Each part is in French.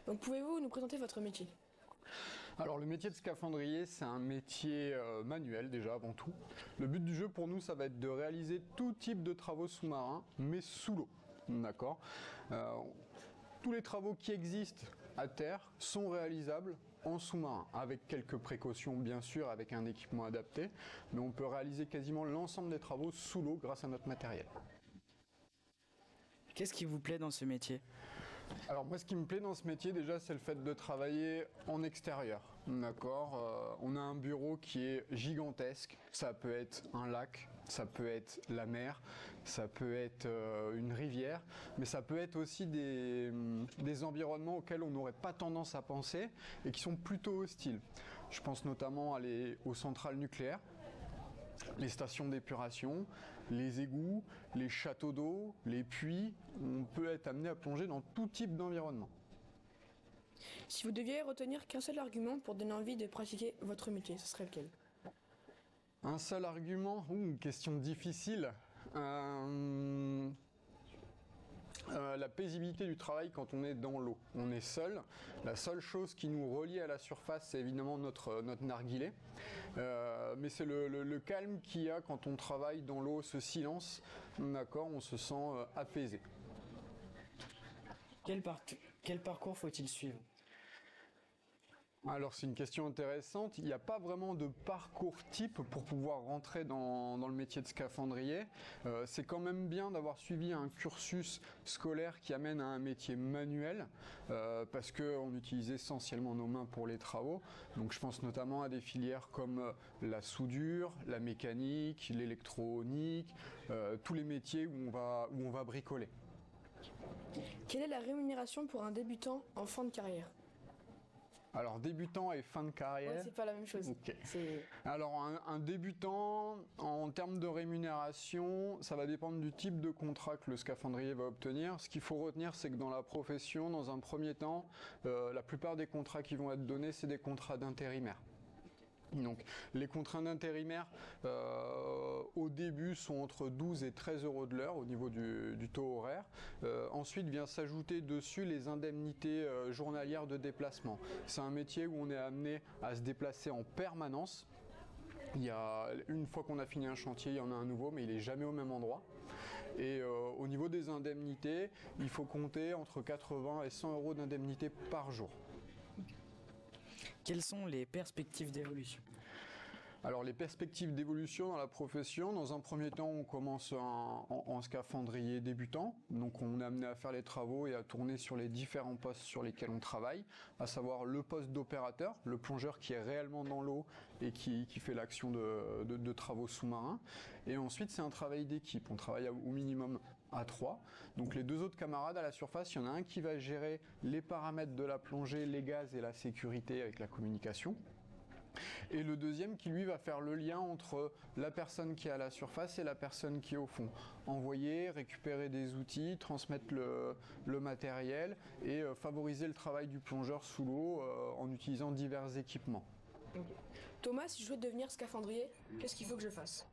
Donc pouvez-vous nous présenter votre métier? Alors le métier de scaphandrier, c'est un métier manuel déjà avant tout. Le but du jeu pour nous, ça va être de réaliser tout type de travaux sous-marins, mais sous l'eau. D'accord. Tous les travaux qui existent à terre sont réalisables en sous-marin, avec quelques précautions bien sûr, avec un équipement adapté, mais on peut réaliser quasiment l'ensemble des travaux sous l'eau grâce à notre matériel. Qu'est-ce qui vous plaît dans ce métier? Alors moi ce qui me plaît dans ce métier déjà c'est le fait de travailler en extérieur, d'accord. On a un bureau qui est gigantesque, ça peut être un lac, ça peut être la mer, ça peut être une rivière, mais ça peut être aussi des environnements auxquels on n'aurait pas tendance à penser et qui sont plutôt hostiles. Je pense notamment aux centrales nucléaires, les stations d'épuration, les égouts, les châteaux d'eau, les puits. On peut être amené à plonger dans tout type d'environnement. Si vous deviez retenir qu'un seul argument pour donner envie de pratiquer votre métier, ce serait lequel? Un seul argument? Question difficile. La paisibilité du travail quand on est dans l'eau. On est seul. La seule chose qui nous relie à la surface, c'est évidemment notre narguilé. Mais c'est le calme qu'il y a quand on travaille dans l'eau, ce silence, d'accord, on se sent apaisé. Quel parcours faut-il suivre? Alors c'est une question intéressante, il n'y a pas vraiment de parcours type pour pouvoir rentrer dans le métier de scaphandrier. C'est quand même bien d'avoir suivi un cursus scolaire qui amène à un métier manuel, parce qu'on utilise essentiellement nos mains pour les travaux. Donc je pense notamment à des filières comme la soudure, la mécanique, l'électronique, tous les métiers où on va bricoler. Quelle est la rémunération pour un débutant en fin de carrière? Alors débutant et fin de carrière. Ouais, c'est pas la même chose. Okay. Alors un débutant, en termes de rémunération, ça va dépendre du type de contrat que le scaphandrier va obtenir. Ce qu'il faut retenir, c'est que dans la profession, dans un premier temps, la plupart des contrats qui vont être donnés, c'est des contrats d'intérimaires. Donc les contrats d'intérimaire au début sont entre 12 et 13 euros de l'heure au niveau du taux horaire. Ensuite vient s'ajouter dessus les indemnités journalières de déplacement. C'est un métier où on est amené à se déplacer en permanence. Une fois qu'on a fini un chantier, il y en a un nouveau, mais il n'est jamais au même endroit. Et au niveau des indemnités, il faut compter entre 80 et 100 euros d'indemnité par jour. Quelles sont les perspectives d'évolution? Alors les perspectives d'évolution dans la profession, dans un premier temps on commence en scaphandrier débutant, donc on est amené à faire les travaux et à tourner sur les différents postes sur lesquels on travaille, à savoir le poste d'opérateur, le plongeur qui est réellement dans l'eau et qui fait l'action de travaux sous-marins, et ensuite c'est un travail d'équipe, on travaille au minimum à 3, donc les deux autres camarades à la surface, il y en a un qui va gérer les paramètres de la plongée, les gaz et la sécurité avec la communication. Et le deuxième qui lui va faire le lien entre la personne qui est à la surface et la personne qui est au fond. Envoyer, récupérer des outils, transmettre le matériel et favoriser le travail du plongeur sous l'eau en utilisant divers équipements. Thomas, si je souhaite devenir scaphandrier, qu'est-ce qu'il faut que je fasse?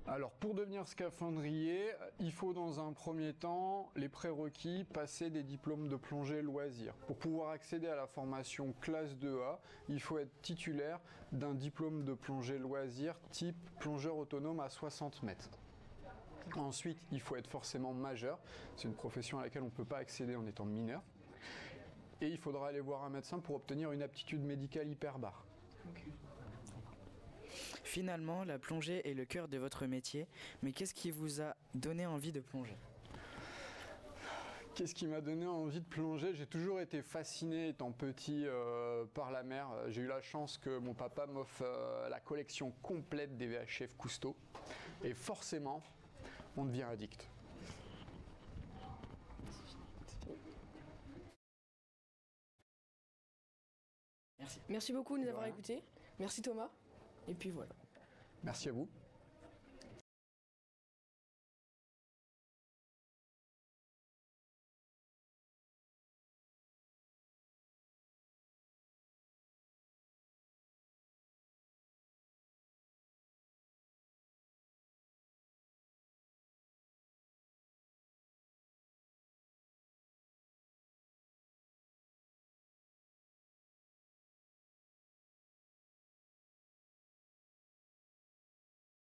Alors pour devenir scaphandrier, il faut dans un premier temps, les prérequis, passer des diplômes de plongée loisirs. Pour pouvoir accéder à la formation classe 2A, il faut être titulaire d'un diplôme de plongée loisirs type plongeur autonome à 60 mètres. Ensuite, il faut être forcément majeur, c'est une profession à laquelle on ne peut pas accéder en étant mineur. Et il faudra aller voir un médecin pour obtenir une aptitude médicale hyperbare. Okay. Finalement, la plongée est le cœur de votre métier, mais qu'est-ce qui vous a donné envie de plonger? Qu'est-ce qui m'a donné envie de plonger? J'ai toujours été fasciné étant petit par la mer. J'ai eu la chance que mon papa m'offre la collection complète des VHF Cousteau. Et forcément, on devient addict. Merci beaucoup de nous avoir écoutés. Merci Thomas. Et puis voilà. Merci à vous.